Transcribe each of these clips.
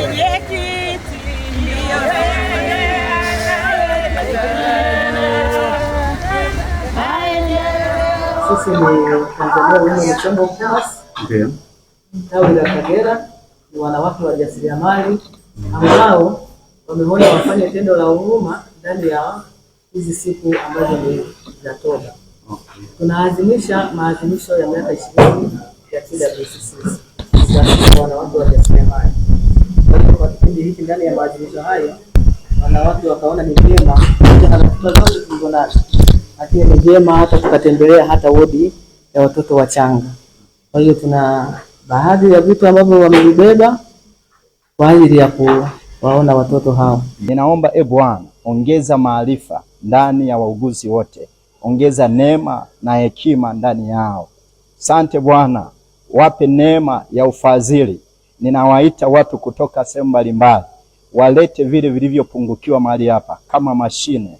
Sisi ni Tanzania Women Chamber of Commerce. Ndio. Tawi la Kagera ni wanawake wajasiriamali ambao wameona wafanye tendo la huruma ndani ya hizi siku ambazo ni za toba. Okay. Tunaadhimisha maadhimisho ya miaka 20 ya TWCC. Sasa wanawake wajasiriamali. Kwa hiyo kwa kipindi hiki ndani ya maadhimisho hayo wanawake wakaona ni vyema zote tulizonazo. Lakini ni vyema hata tukatembelea hata wodi ya watoto wachanga. Kwa hiyo tuna baadhi ya vitu ambavyo wamebeba kwa ajili ya kuwaona watoto hao. Ninaomba Bwana ongeza maarifa ndani ya wauguzi wote, ongeza neema na hekima ndani yao. Asante Bwana, wape neema ya ufadhili. Ninawaita watu kutoka sehemu mbalimbali walete vile vilivyopungukiwa mahali hapa, kama mashine,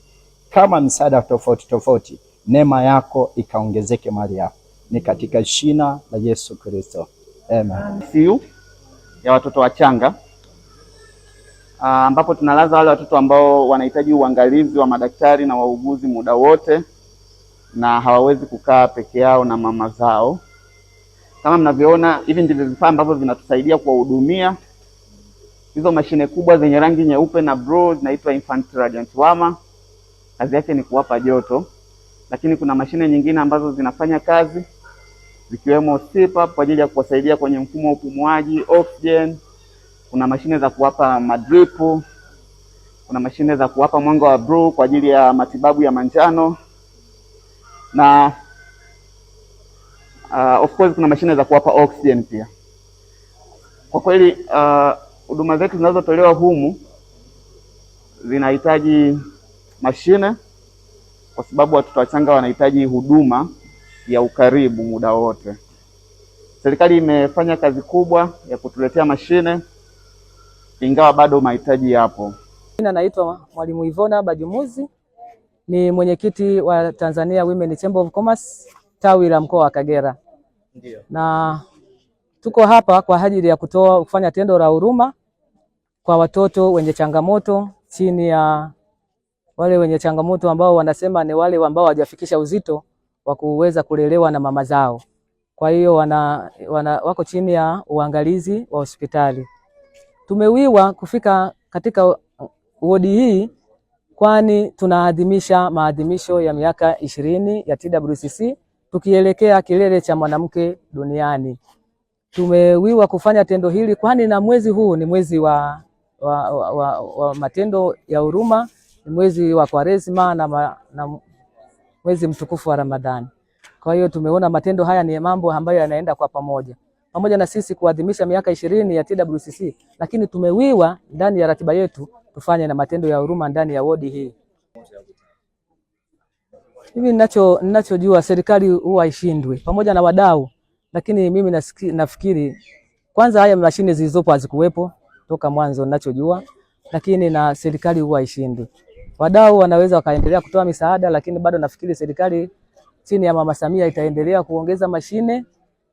kama msaada tofauti tofauti. Neema yako ikaongezeke mahali hapa, ni katika jina la Yesu Kristo, amen. ICU ya watoto wachanga ambapo tunalaza wale watoto ambao wanahitaji uangalizi wa madaktari na wauguzi muda wote na hawawezi kukaa peke yao na mama zao. Kama mnavyoona, hivi ndivyo vifaa ambavyo vinatusaidia kuwahudumia. Hizo mashine kubwa zenye rangi nyeupe na blue zinaitwa infant radiant warmer. Kazi yake ni kuwapa joto. Lakini kuna mashine nyingine ambazo zinafanya kazi zikiwemo CPAP kwa ajili ya kuwasaidia kwenye mfumo wa upumuaji, oxygen. Kuna mashine za kuwapa madripu. Kuna mashine za kuwapa mwanga wa blue kwa ajili ya matibabu ya manjano. Na of course kuna mashine za kuwapa oxygen pia. Kwa kweli huduma zetu zinazotolewa humu zinahitaji mashine kwa sababu watoto wachanga wanahitaji huduma ya ukaribu muda wote. Serikali imefanya kazi kubwa ya kutuletea mashine ingawa bado mahitaji yapo. Jina naitwa Mwalimu Ivona Bajumuzi, ni mwenyekiti wa Tanzania Women Chamber of Commerce tawi la mkoa wa Kagera. Ndio. Na tuko hapa kwa ajili ya kufanya tendo la huruma kwa watoto wenye changamoto, chini ya wale wenye changamoto ambao wanasema ni wale ambao hawajafikisha uzito wa kuweza kulelewa na mama zao. Kwa hiyo wako chini ya uangalizi wa hospitali. Tumewiwa kufika katika wodi hii kwani tunaadhimisha maadhimisho ya miaka 20 ya TWCC tukielekea kilele cha mwanamke duniani. Tumewiwa kufanya tendo hili kwani na mwezi huu ni mwezi wa matendo ya huruma, ni mwezi wa Kwaresma na mwezi mtukufu wa Ramadhani. Kwa hiyo tumeona matendo haya ni mambo ambayo yanaenda kwa pamoja. Pamoja na sisi kuadhimisha miaka 20 ya TWCC, lakini tumewiwa ndani ya ratiba yetu tufanye na matendo ya huruma ndani ya wodi hii. Hivi ninachojua serikali huwa haishindwi pamoja na wadau, lakini mimi nafikiri kwanza haya mashine zilizopo hazikuwepo toka mwanzo ninachojua, lakini na serikali huwa haishindwi. Wadau wanaweza wakaendelea kutoa misaada, lakini bado nafikiri serikali chini ya Mama Samia itaendelea kuongeza mashine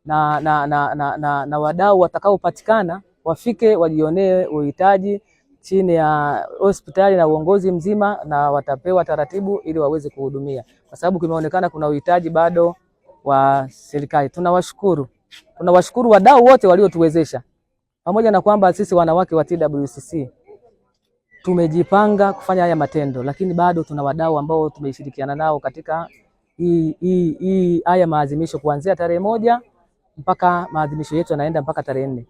na wadau watakaopatikana wafike wajionee uhitaji chini ya hospitali na uongozi mzima, na watapewa taratibu ili waweze kuhudumia, kwa sababu kimeonekana kuna uhitaji bado wa serikali. Tunawashukuru wadau wote waliotuwezesha, pamoja na kwamba sisi wanawake wa TWCC tumejipanga kufanya haya matendo, lakini bado tuna wadau ambao tumeshirikiana nao katika haya maadhimisho kuanzia tarehe 1 mpaka maadhimisho yetu yanaenda mpaka tarehe 4.